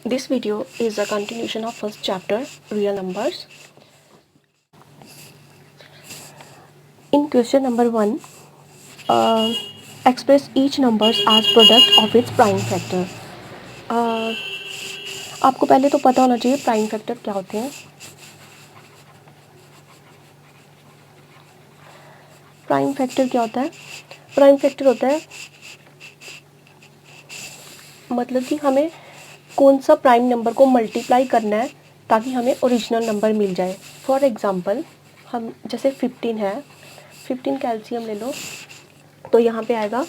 This video is a continuation of first chapter, real numbers. In question number 1, express each numbers as product of its prime factor. आपको पहले तो पता होना चाहिए prime factor क्या होते हैं. प्राइम फैक्टर क्या होता है? प्राइम फैक्टर होता है मतलब कि हमें कौन सा प्राइम नंबर को मल्टीप्लाई करना है ताकि हमें ओरिजिनल नंबर मिल जाए. फॉर एग्जांपल हम जैसे 15 है, 15 का एलसीएम ले लो तो यहाँ पे आएगा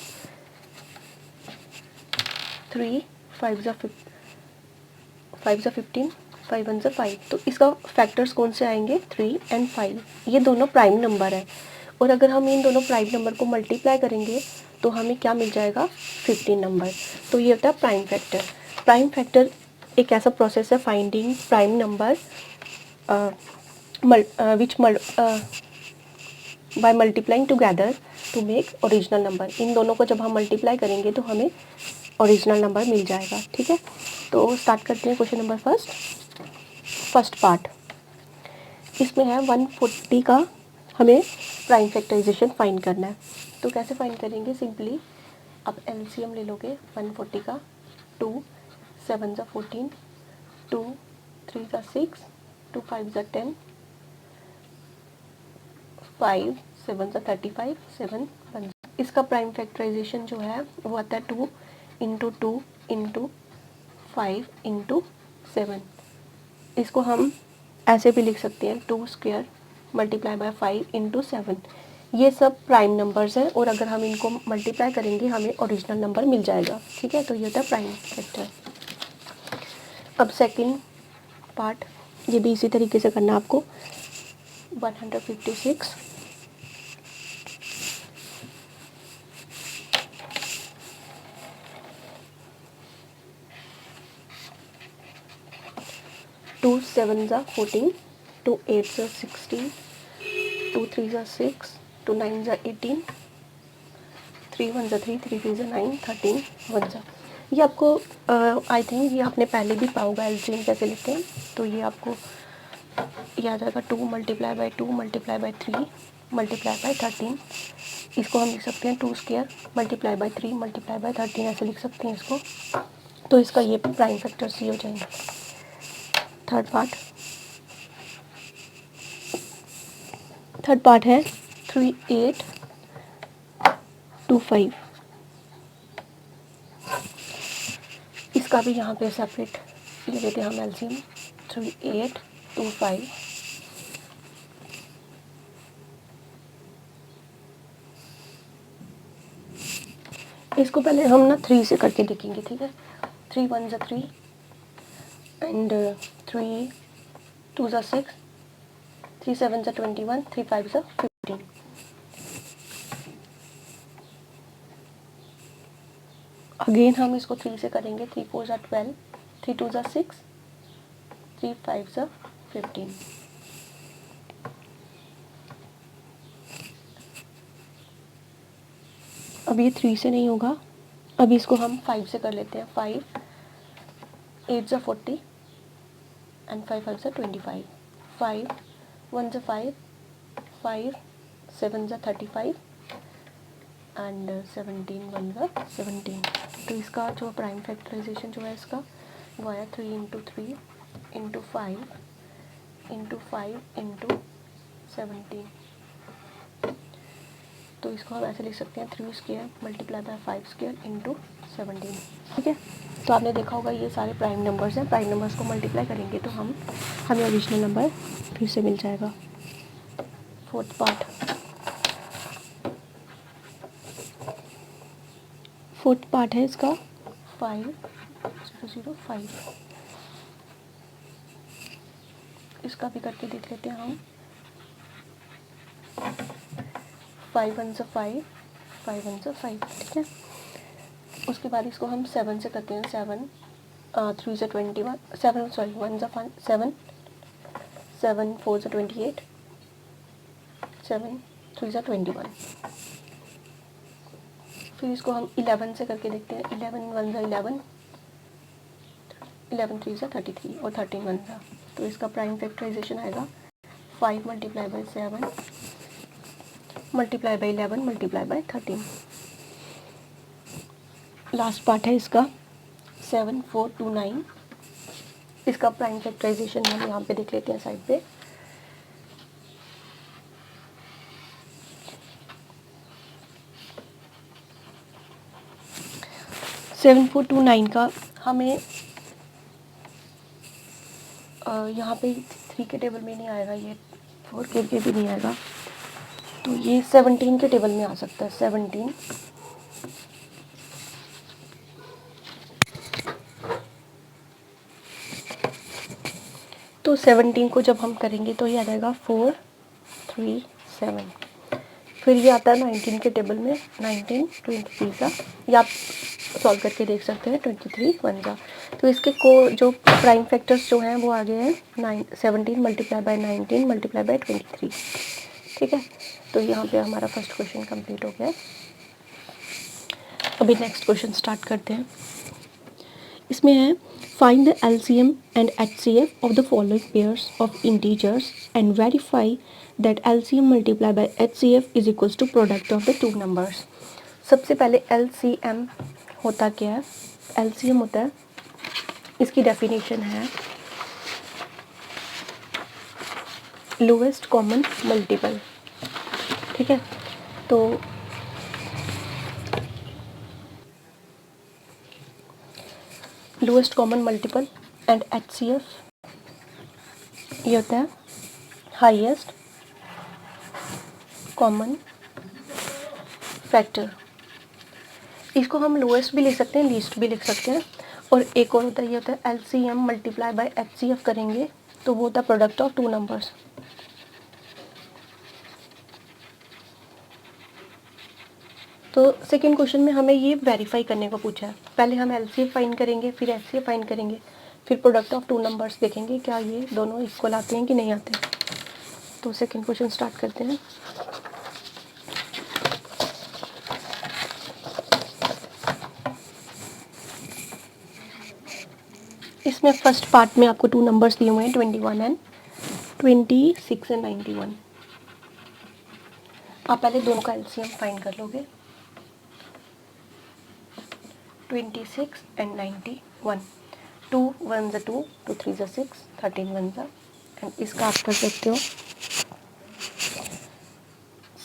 3 5 ज़ा 15 5 1 ज़ा 5. तो इसका फैक्टर्स कौन से आएंगे? 3 एंड 5. ये दोनों प्राइम नंबर है और अगर हम इन दोनों प्राइम नंबर को मल्टीप्लाई करेंगे तो हमें क्या मिल जाएगा? 15 नंबर. तो ये होता है प्राइम फैक्टर. प्राइम फैक्टर एक ऐसा प्रोसेस है finding prime number which by multiplying together to make original number. इन दोनों को जब हम मल्टीप्लाई करेंगे तो हमें ओरिजिनल नंबर मिल जाएगा. ठीक है, तो स्टार्ट करते हैं क्वेश्चन नंबर फर्स्ट पार्ट. इसमें है 140 का हमें प्राइम फैक्टराइजेशन फाइंड करना है. तो कैसे फाइंड करेंगे? सिंपली आप एलसीएम ले लोगे 140 का. 2 7 ज़ा 14, 2 3 ज़ा 6, 2 5 ज़ा 10, 5 7 ज़ा 35, 7 1. इसका प्राइम फैक्टराइजेशन जो है वो आता है 2 इंटू 2 इंटू 5 इंटू 7. इसको हम ऐसे भी लिख सकते हैं 2 स्क्वायर मल्टीप्लाई बाय 5 इंटू 7. ये सब प्राइम नंबर्स हैं और अगर हम इनको मल्टीप्लाई करेंगे हमें ओरिजिनल नंबर मिल जाएगा. ठीक है, तो ये होता है प्राइम फैक्टर. अब सेकंड पार्ट, ये भी इसी तरीके से करना है आपको. 156 2 7 ज़ा 14, 2 8 ज़ा 16, 2 3 ज़ा 6, 2 9 ज़ा 18, 3 1 ज़ा 3, 3 3 ज़ा 9, 13 1 ज़ा. ये आपको आई थिंक ये आपने पहले भी पाया होगा एलसीएम कैसे लिखते हैं. तो ये आपको याद आएगा 2 multiply by 2 multiply by 3 multiply by 13. इसको हम लिख सकते हैं 2 square multiply by 3 multiply by 13, ऐसे लिख सकते हैं इसको. तो इसका ये प्राइम फैक्टर सी हो जाएंगे. थर्ड पार्ट है 3 8 2 5. इसका भी यहाँ पे सेपरेट ले लेते हैं हम एलसीएम. 3 8 2 5. इसको पहले हम ना 3 से करके देखेंगे. ठीक है, 3 1 ज़ा 3 एंड 3 2 ज़ा 6, 3 7 ज़ा 21, 3 5 ज़ा 15. अगेन हम इसको 3 से करेंगे. 3 4 ज़ा 12, 3 2 ज़ा 6, 3 5 ज़ा 15. अब ये 3 से नहीं होगा. अब इसको हम 5 से कर लेते हैं. 5 8 ज़ा 40 एंड 5 5 ज़ा 25. 5 1 ज़ा 5, 5 7 ज़ा 35 एंड 17 1 ज़ा 17. तो इसका जो प्राइम फैक्टराइजेशन जो है इसका वो आया 3 इंटू 3 इंटू 5 इंटू 5 इंटू 17. तो इसको हम ऐसे लिख सकते हैं 3 square multiply by 5 square into 17. ठीक है, तो आपने देखा होगा ये सारे प्राइम नंबर्स हैं. प्राइम नंबर्स को मल्टीप्लाई करेंगे तो हमें ओरिजिनल नंबर फिर से मिल जाएगा. फोर्थ पार्ट है इसका 5 0 0 5. इसका भी करके देख लेते हैं हम. 5 1 ज़ा 5, 5 1 ज़ा 5. ठीक है, उसके बाद इसको हम 7 से करते हैं. 7 3 ज़ा 21, 7 सॉरी 1 ज़ा 7, 7 4 ज़ा 28, 7 3 ज़ा 21. फिर इसको हम 11 से करके देखते हैं. 11 1 ज़ा 11, 11 3 ज़ा 33 और 13 1 ज़ा। तो इसका प्राइम फैक्टराइजेशन आएगा 5 multiply by 7 multiply by 11 multiply by 13। Last part है इसका 7 4 2 9। इसका प्राइम फैक्टराइजेशन हम यहाँ पे देख लेते हैं साइड पे। सेवन 4 2 9 का हमें यहाँ पे 3 के टेबल में नहीं आएगा, ये 4 के भी नहीं आएगा, तो ये 17 के टेबल में आ सकता है। 17 तो 17 को जब हम करेंगे तो ये आ जाएगा 4 3 7। फिर ये आता है 19 के टेबल में 19 23 का, या आप सॉल्व करके देख सकते हैं 23 1 का। तो इसके को जो प्राइम फैक्टर्स जो हैं वो आ गए हैं 17 मल्टीप्लाई बाई 19 मल्टीप्लाई बाई 23। ठीक है, तो यहाँ पे हमारा फर्स्ट क्वेश्चन कंप्लीट हो गया। अभी नेक्स्ट क्वेश्चन स्टार्ट करते हैं। इसमें है find the LCM and HCF of the following pairs of integers and verify that LCM multiply by HCF is equals to product of the two numbers. सबसे पहले LCM होता क्या है? एलसीएम होता है, इसकी डेफिनेशन है लोएस्ट कॉमन मल्टीपल। ठीक है, तो lowest common multiple and HCF ये होता है हाईएस्ट कॉमन फैक्टर। इसको हम लोएस्ट भी लिख सकते हैं, लीस्ट भी लिख सकते हैं। और एक और होता है, ये होता है एलसीएम मल्टीप्लाई बाय एचसीएफ करेंगे तो वो होता है प्रोडक्ट ऑफ टू नंबर्स। तो सेकंड क्वेश्चन में हमें ये वेरीफाई करने को पूछा है। पहले हम एलसीएम फाइंड करेंगे, फिर एचसीएफ फाइंड करेंगे, फिर प्रोडक्ट ऑफ टू नंबर्स देखेंगे क्या ये दोनों इक्वल आते हैं कि नहीं आते। तो सेकंड क्वेश्चन स्टार्ट करते हैं। इसमें फर्स्ट पार्ट में आपको टू नंबर्स दिए हुए हैं 21 एंड 26 एंड 91। आप पहले दोनों का एलसीएम फाइंड कर लोगे 26 एंड 91। 2 1 ज़ा 2 2 3 ज़ा 6 13 1 ज़ा, एंड इसका आप कर सकते हो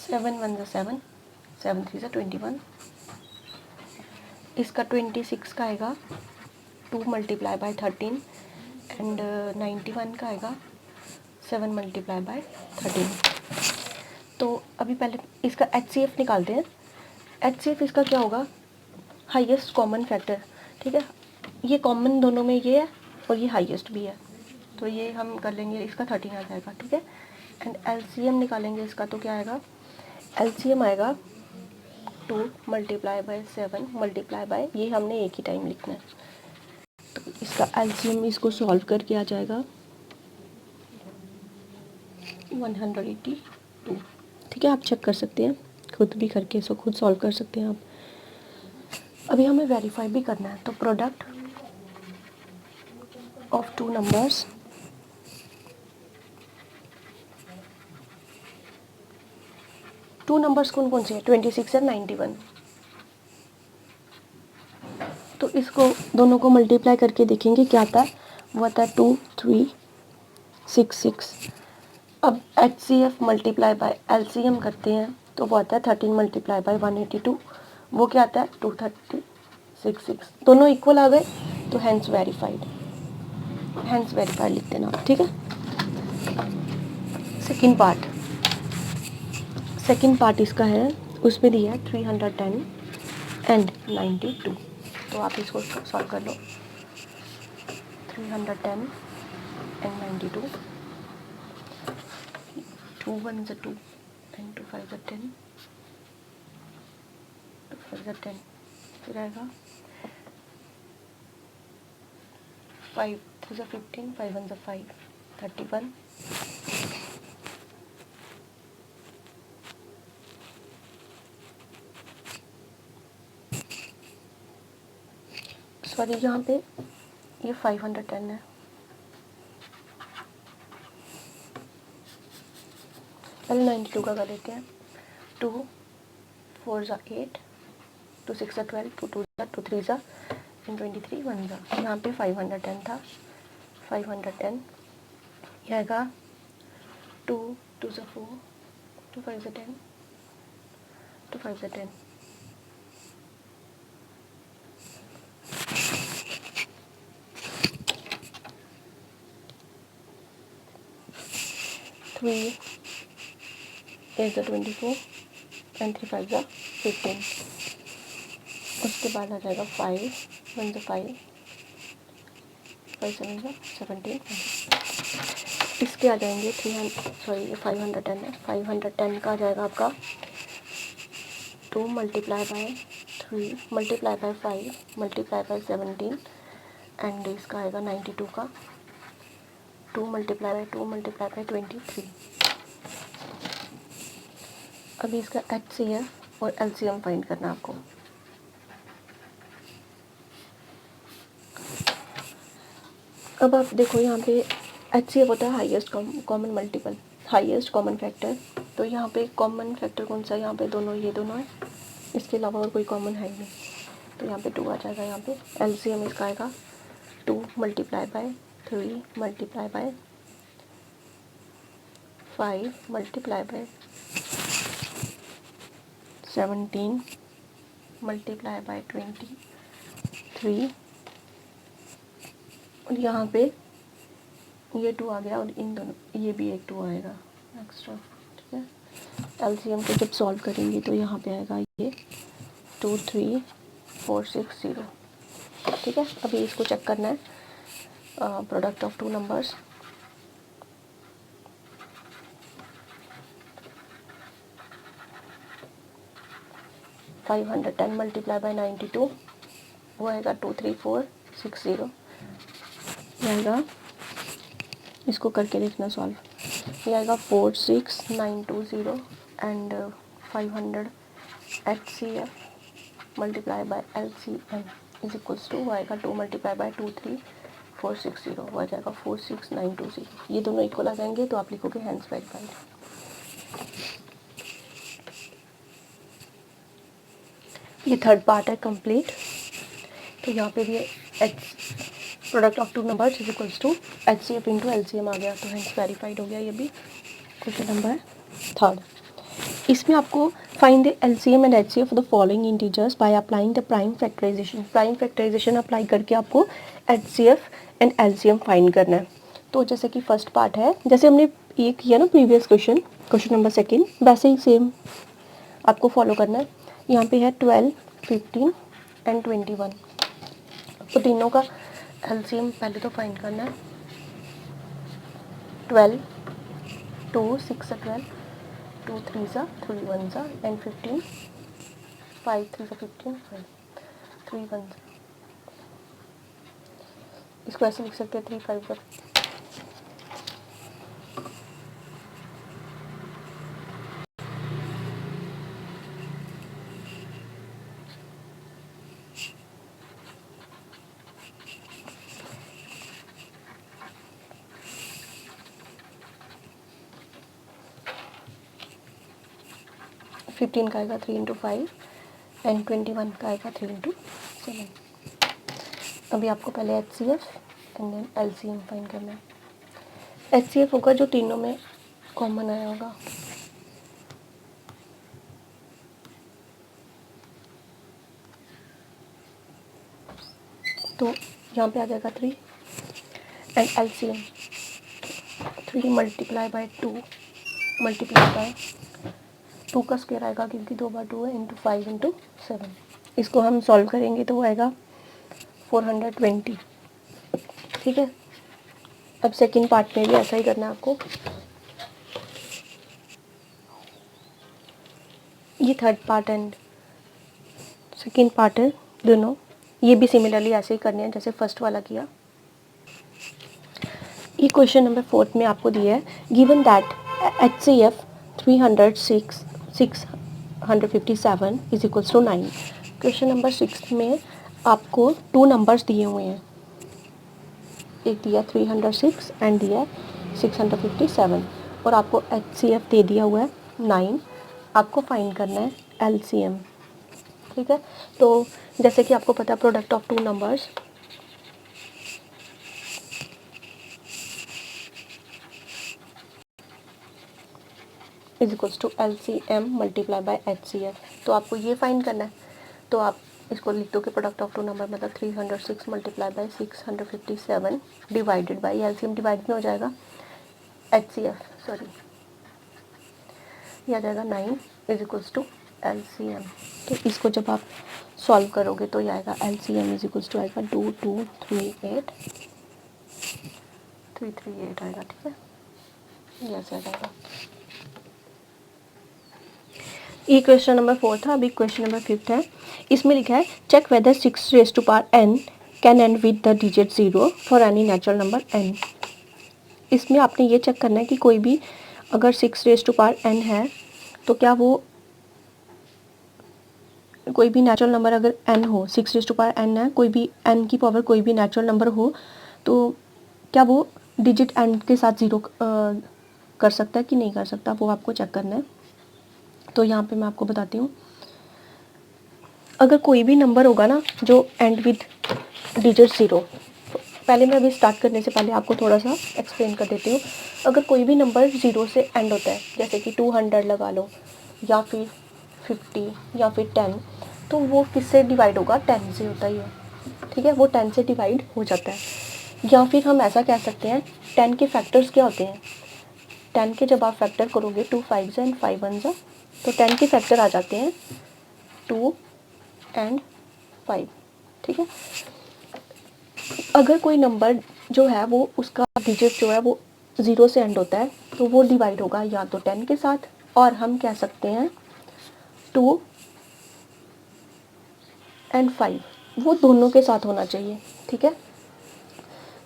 7 1 ज़ा 7 7 3 ज़ा 21। इसका 26 का आएगा 2 मल्टीप्लाई बाय 13 एंड 91 का आएगा 7 मल्टीप्लाई बाय 13। तो अभी पहले इसका एचसीएफ निकालते हैं। एचसीएफ इसका क्या होगा? Highest common factor. ठीक है, ये कॉमन दोनों में ये है और ये हाईएस्ट भी है, तो ये हम कर लेंगे, इसका 13 आ जाएगा। ठीक है, एंड एलसीएम निकालेंगे इसका, तो क्या आएगा? एलसीएम आएगा 2 मल्टीप्लाई बाय 7 मल्टीप्लाई बाय, ये हमने एक ही टाइम लिखना है, तो इसका एलसीएम इसको सॉल्व करके आ जाएगा 182। ठीक है, आप चेक कर सकते हैं खुद भी करके, इसको खुद सॉल्व कर सकते हैं आप। अभी हमें वेरीफाई भी करना है, तो प्रोडक्ट ऑफ टू नंबर्स कौन कौन से हैं? 26 और 91। तो इसको दोनों को मल्टीप्लाई करके देखेंगे क्या आता है। वो आता है 2 3 6 6। अब एचसीएफ मल्टीप्लाई बाय एलसीएम करते हैं तो वो आता है 13 मल्टीप्लाई बाय 182। वो क्या आता है 236। दोनों इक्वल आ गए तो हैंस वेरीफाइड लिख देना। ठीक है, सेकंड पार्ट इसका है, उसमें दिया है 310 एंड 92। तो आप इसको सॉल्व कर लो। 310 एंड 92, 2 1 ज़ा 2 एंड 2 5 ज़ा 10, 2 5 ज़ा 10, फिर आएगा 5 2 ज़ा 15, 5 1 ज़ा 5 31, सॉरी यहाँ पे ये 510 है। पहले 92 का कर लेते हैं। 2 4 ज़ा 8, 2 6 ज़ा 12, 2 2 ज़ा 2 3 ज़ा 23, 1 ज़ा। यहाँ पे 510 था। 510 ये आएगा 2 2 ज़ा 4, 2 5 ज़ा 10, 2 5 ज़ा 10, 3 8 ज़ा 24 एंड 3 5 ज़ा 15। उसके बाद आ जाएगा 5 1 ज़ा 5, 5 7 ज़ा 17। इसके आ जाएंगे 510 है। 510 का आ जाएगा आपका 2 multiply by 3 multiply by 5 multiply by 17 and इसका आएगा 92 का 2 मल्टीप्लाई बाय 2 मल्टीप्लाई बाय 23। अभी इसका HCF और LCM फाइंड करना है आपको। अब आप देखो यहाँ पे HCF होता है highest common multiple, highest common factor. तो यहाँ पे कॉमन फैक्टर कौन सा है? यहाँ पे दोनों, ये दोनों है, इसके अलावा और कोई कॉमन है ही नहीं, तो यहाँ पे 2 आ जाएगा। यहाँ पे LCM इसका आएगा 2 multiply by 3 multiply by 5 multiply by 17 multiply by 23 और यहाँ पे ये 2 आ गया और इन दोनों ये भी एक 2 आएगा एक्स्ट्रा। ठीक है, LCM को जब सॉल्व करेंगे तो यहाँ पे आएगा ये 23460। ठीक है, अभी इसको चेक करना है, product of 2 numbers. Five 510 multiply by 92 वो आएगा 23460 आएगा। इसको करके देखना सॉल्व। ये आएगा 46920 and 500 HCF multiply by LCM is equals to, वो आएगा 2 मल्टीप्लाई बाय 23460 वो आ जाएगा 46920। ये दोनों इक्वल आ जाएंगे तो आप लिखोगे हैंस वेरीफाइड। ये थर्ड पार्ट है कंप्लीट। तो यहाँ पे भी product of 2 numbers is equals to HCF into LCM आ गया, तो हैंस वेरीफाइड हो गया। ये भी क्वेश्चन नंबर 3। इसमें आपको find the LCM and HCF of the following integers by applying the prime factorization. Prime factorization apply करके आपको HCF एंड LCM फाइंड करना है। तो जैसे कि फर्स्ट पार्ट है, जैसे हमने ये किया ना प्रीवियस क्वेश्चन नंबर 2, वैसे ही सेम आपको फॉलो करना है। यहाँ पे है 12 15 एंड 21। तो तीनों का LCM पहले तो फाइंड करना है। 12 2 6 12, 2 3 3 1 एंड 15 5 3 15 5 3 1। इसको ऐसे लिख सकते हैं 3 5 15 का आएगा 3 इंटू 5 एंड 21 का आएगा 3 इंटू 7। अभी आपको पहले HCF and then LCM find करना है। HCF होगा जो तीनों में कॉमन आया होगा। तो यहाँ पे आ जाएगा 3 and LCM 3 multiply by 2 multiply by 2 का स्क्वायर आएगा क्योंकि 2 बार 2 है इंटू 5 इंटू 7। इसको हम सॉल्व करेंगे तो वो आएगा 420। ठीक है, अब सेकंड पार्ट में भी ऐसा ही करना है आपको। ये third part and second part है दोनों, ये भी सिमिलरली ऐसे ही करने हैं जैसे फर्स्ट वाला किया। ये क्वेश्चन नंबर 4 में आपको दिया है, given that HCF 657 is equals to 9। Question number 6 में आपको 2 नंबर्स दिए हुए हैं। एक दिया 306 एंड दिया 657 और आपको HCF दे दिया हुआ है 9। आपको फाइंड करना है LCM। ठीक है, तो जैसे कि आपको पता है product of two numbers is equals to LCM multiply by HCF। तो आपको ये फाइंड करना है, तो आप इसको लिख दो कि प्रोडक्ट ऑफ टू नंबर मतलब 306 multiply by 657 divided by LCM divide में हो जाएगा HCF सॉरी यह आ जाएगा 9 इज इक्वल्स टू LCM। तो इसको जब आप सॉल्व करोगे तो यह आएगा LCM इज इक्वल्स टू आएगा 2238338 आएगा। ठीक है, यह आ जाएगा। ये क्वेश्चन नंबर 4 था। अभी क्वेश्चन नंबर 5 है। इसमें लिखा है check whether 6 raise to power n can end with the digit 0 for any natural number n। इसमें आपने ये चेक करना है कि कोई भी अगर 6 रेज़ टू पावर n है तो क्या वो कोई भी नेचुरल नंबर अगर n हो, 6 रेज़ टू पावर n है, कोई भी n की पावर कोई भी नेचुरल नंबर हो तो क्या वो डिजिट n के साथ 0 कर सकता है कि नहीं कर सकता, वो आपको चेक करना है। तो यहाँ पे मैं आपको बताती हूँ, अगर कोई भी नंबर होगा ना जो एंड विद डिजिट 0, पहले मैं अभी स्टार्ट करने से पहले आपको थोड़ा सा एक्सप्लेन कर देती हूँ। अगर कोई भी नंबर 0 से एंड होता है, जैसे कि 200 लगा लो या फिर 50 या फिर 10, तो वो किससे डिवाइड होगा, 10 से होता ही है। ठीक है, वो 10 से डिवाइड हो जाता है। या फिर हम ऐसा कह सकते हैं 10 के फैक्टर्स क्या होते हैं, 10 के जब आप फैक्टर करोगे 2 5 एंड 5 1 तो 10 के फैक्टर आ जाते हैं 2 एंड 5। ठीक है, अगर कोई नंबर जो है वो उसका डिजिट जो है वो 0 से एंड होता है तो वो डिवाइड होगा या तो 10 के साथ, और हम कह सकते हैं 2 एंड 5, वो दोनों के साथ होना चाहिए। ठीक है,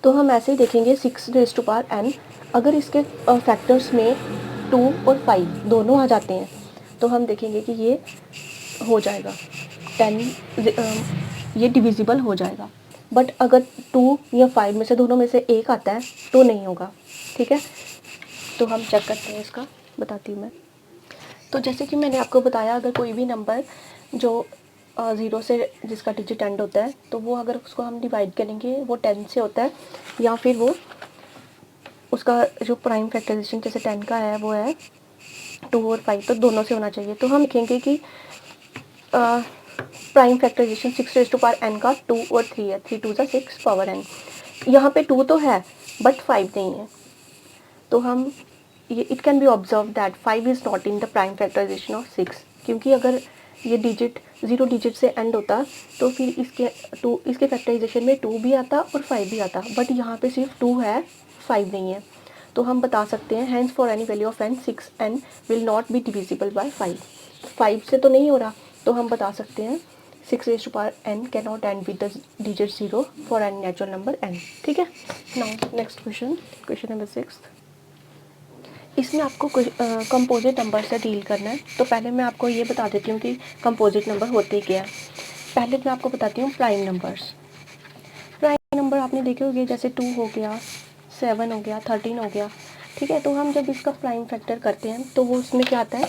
तो हम ऐसे ही देखेंगे 6 रेज़ टू पावर n, अगर इसके फैक्टर्स में 2 और 5 दोनों आ जाते हैं तो हम देखेंगे कि ये हो जाएगा 10, ये डिविजिबल हो जाएगा। बट अगर 2 या 5 में से दोनों में से एक आता है तो नहीं होगा। ठीक है, तो हम चेक करते हैं, इसका बताती हूँ मैं। तो जैसे कि मैंने आपको बताया, अगर कोई भी नंबर जो 0 से जिसका डिजिट एंड होता है तो वो अगर उसको हम डिवाइड करेंगे वो 10 से होता है, या फिर वो उसका जो प्राइम फैक्टराइजेशन जैसे 10 का है वो है 2 और 5, तो दोनों से होना चाहिए। तो हम लिखेंगे कि prime factorization 6 raise to power n का 2 और 3 है, 3 2 6 पावर n। यहाँ पे 2 तो है बट 5 नहीं है, तो हम ये it can be observe that 5 is not in the prime factorization of 6, क्योंकि अगर ये डिजिट 0 डिजिट से एंड होता तो फिर इसके फैक्टराइजेशन में 2 भी आता और 5 भी आता, बट यहाँ पे सिर्फ 2 है, 5 नहीं है। तो हम बता सकते हैं hence for any value of n 6n will not be divisible by 5। 5 से तो नहीं हो रहा, तो हम बता सकते हैं 6 raise to power n can not end with the digit 0 for any natural number n। ठीक है, नाउ नेक्स्ट क्वेश्चन नंबर 6। इसमें आपको कंपोजिट नंबर से डील करना है। तो पहले मैं आपको ये बता देती हूँ कि कंपोजिट नंबर होते क्या है। पहले मैं आपको बताती हूँ प्राइम नंबर्स। प्राइम नंबर आपने देखे होंगे, जैसे 2 हो गया, 7 हो गया, 13 हो गया। ठीक है, तो हम जब इसका प्राइम फैक्टर करते हैं तो वो उसमें क्या आता है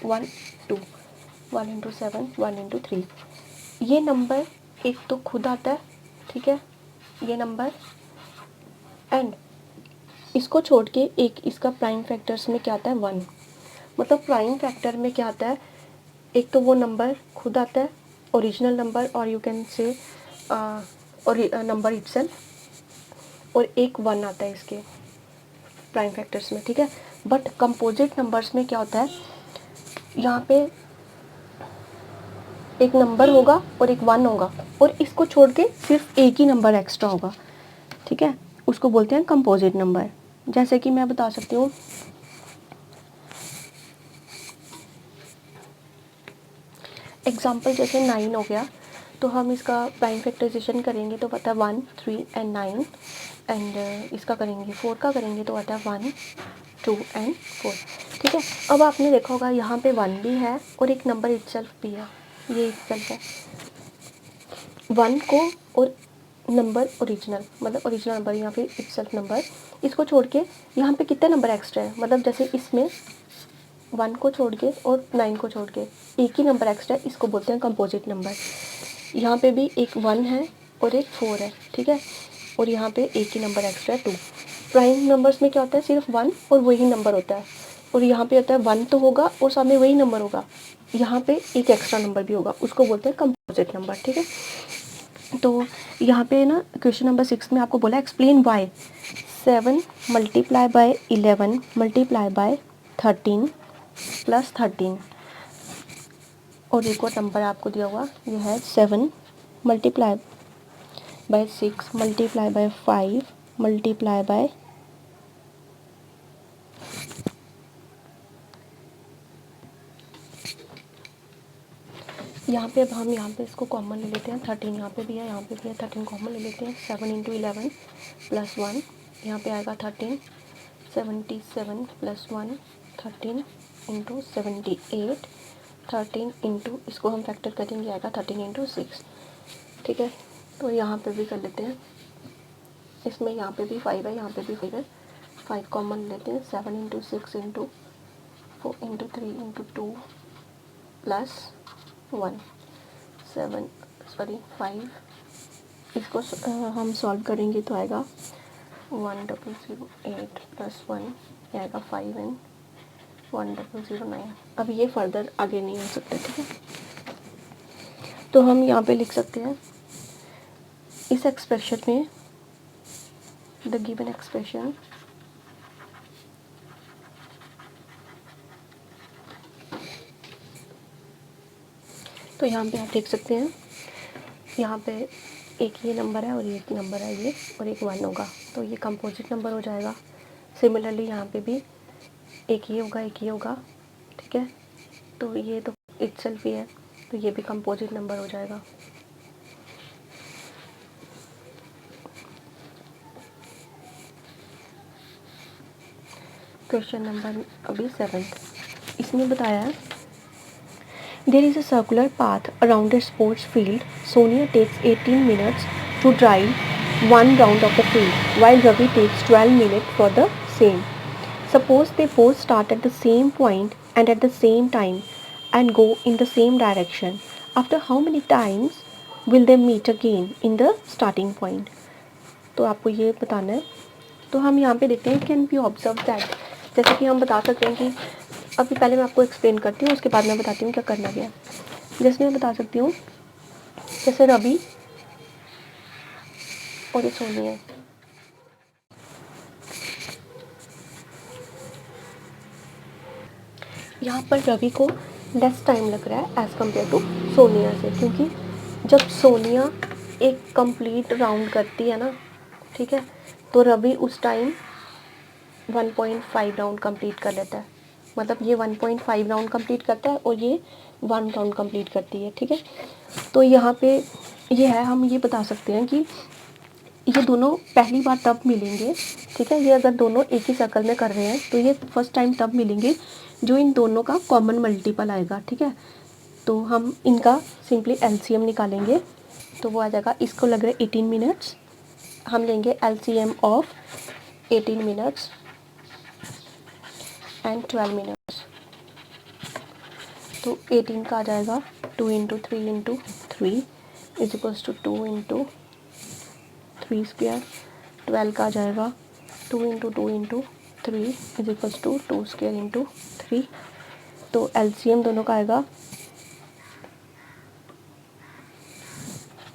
1 2, 1 इंटू 7, 1 इंटू 3। ये नंबर एक तो खुद आता है, ठीक है, ये नंबर, एंड इसको छोड़ के एक इसका प्राइम फैक्टर्स में क्या आता है 1। मतलब प्राइम फैक्टर में क्या आता है, एक तो वो नंबर खुद आता है, ओरिजिनल नंबर, और यू कैन से और नंबर इटसेल्फ, और एक 1 आता है इसके प्राइम फैक्टर्स में। ठीक है, बट कंपोजिट नंबर्स में क्या होता है, यहाँ पे एक नंबर होगा और एक 1 होगा, और इसको छोड़ के सिर्फ एक ही नंबर एक्स्ट्रा होगा। ठीक है, उसको बोलते हैं कंपोजिट नंबर। जैसे कि मैं बता सकती हूँ, एग्जाम्पल जैसे 9 हो गया, तो हम इसका प्राइम फैक्टराइजेशन करेंगे तो पता है 1 3 एंड 9, एंड इसका करेंगे 4 का करेंगे तो आता है 1 2 एंड 4। ठीक है, अब आपने देखा होगा यहाँ पे 1 भी है और एक नंबर इटसेल्फ भी है, ये इटसेल्फ है। 1 को और नंबर ओरिजिनल, मतलब ओरिजिनल नंबर या फिर इटसेल्फ नंबर, इसको छोड़ के यहाँ पे कितने नंबर एक्स्ट्रा है, मतलब जैसे इसमें 1 को छोड़ के और 9 को छोड़ के एक ही नंबर एक्स्ट्रा है, इसको बोलते हैं कंपोजिट नंबर। यहाँ पे भी एक 1 है और एक 4 है, ठीक है, और यहाँ पे एक ही नंबर एक्स्ट्रा है 2। प्राइम नंबर्स में क्या होता है, सिर्फ 1 और वही नंबर होता है, और यहाँ पे होता है 1 तो होगा और सामने वही नंबर होगा, यहाँ पे एक एक्स्ट्रा नंबर भी होगा, उसको बोलते हैं कंपोजिट नंबर, ठीक है। तो यहाँ पे ना क्वेश्चन नंबर 6 में आपको बोला explain why 7 multiply by 11 multiply by 13 plus 13, और एक और नंबर आपको दिया हुआ ये है 7 multiply by 6 multiply by 5 multiply by यहाँ पे, अब हम यहाँ पे इसको कॉमन ले लेते हैं, 13 यहाँ पे भी है, यहाँ पे भी है, 13 कॉमन ले लेते हैं। 7 इंटू 11 प्लस 1, यहाँ पे आएगा 13, 77 प्लस 1 13 इंटू 78, 13 इंटू, इसको हम फैक्टर करेंगे, आएगा 13 इंटू 6, ठीक है। तो यहाँ पे भी कर लेते हैं, इसमें यहाँ पे भी 5 है, यहाँ पे भी 5 है, 5 कॉमन लेते हैं। 7 into 6 into 4 into 3 into 2 plus 1 7 sorry 5, इसको हम सॉल्व करेंगे तो आएगा 1008 प्लस 1 आएगा 5n 1009। अब ये फर्दर आगे नहीं हो सकता, ठीक है। तो हम यहाँ पे लिख सकते हैं इस एक्सप्रेशन में द गिवन एक्सप्रेशन तो यहाँ पे आप देख सकते हैं, यहाँ पे एक ये नंबर है और एक नंबर है ये, और एक 1 होगा, तो ये कंपोजिट नंबर हो जाएगा। सिमिलरली यहाँ पे भी एक ये होगा, एक ये होगा, ठीक है। तो ये तो इटसेल्फ ही है, तो ये भी कंपोजिट नंबर हो जाएगा। क्वेश्चन नंबर अभी 7, इसमें बताया है there is a circular path around a sports field. Sonia takes 18 minutes to drive one round of the field, while Ravi takes 12 minutes for the same. Suppose they both start at the same point and at the same time and go in the same direction. After how many times will they meet again in the starting point? तो आपको ये बताना है। तो हम यहाँ पे देखते हैं कैन बी ऑब्जर्व दैट, जैसे कि हम बता सकते हैं कि अभी पहले मैं आपको एक्सप्लेन करती हूँ, उसके बाद मैं बताती हूँ क्या करना गया। जैसे मैं बता सकती हूँ, जैसे रवि और ये सोनी है, यहाँ पर रवि को लेस टाइम लग रहा है एज़ कम्पेयर टू सोनिया से, क्योंकि जब सोनिया एक कंप्लीट राउंड करती है ना, ठीक है, तो रवि उस टाइम 1.5 राउंड कंप्लीट कर लेता है, मतलब ये 1.5 राउंड कंप्लीट करता है और ये 1 राउंड कंप्लीट करती है, ठीक है। तो यहाँ पे ये है, हम ये बता सकते हैं कि ये दोनों पहली बार तब मिलेंगे, ठीक है, ये अगर दोनों एक ही सर्कल में कर रहे हैं तो ये फर्स्ट टाइम तब मिलेंगे जो इन दोनों का कॉमन मल्टीपल आएगा, ठीक है। तो हम इनका सिंपली एलसीएम निकालेंगे, तो वो आ जाएगा, इसको लग रहा है 18 मिनट्स, हम लेंगे LCM of 18 minutes and 12 minutes, तो 18 का आ जाएगा 2 into 3 into 3 is equals to 2 into 3 square, 12 का आ जाएगा 2 into 2 into 3 is equals to 2 square into 3। तो एलसीएम दोनों का आएगा,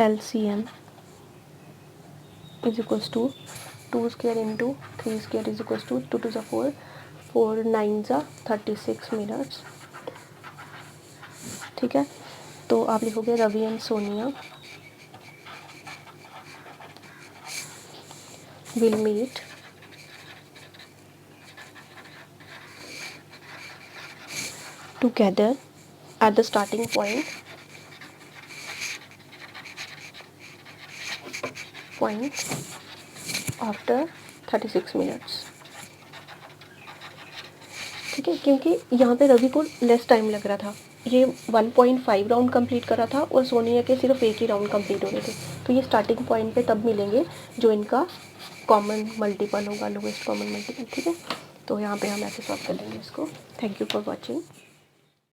LCM is equals to 2 square into 3 square is equals to 2 two 4 4 9 36 minutes, ठीक है। तो आप लिखोगे Ravi and Sonia will meet together at the starting point after 36 minutes, ठीक है, क्योंकि यहाँ पे रवि को लेस टाइम लग रहा था, ये 1.5 राउंड कंप्लीट करा था और सोनिया के सिर्फ एक ही राउंड कंप्लीट हो रहे थे। तो ये स्टार्टिंग पॉइंट पे तब मिलेंगे जो इनका कॉमन मल्टीपल होगा, लोवेस्ट कॉमन मल्टीपल। ठीक है, तो यहाँ पे हम ऐसे सॉल्व कर लेंगे इसको। Thank you for watching.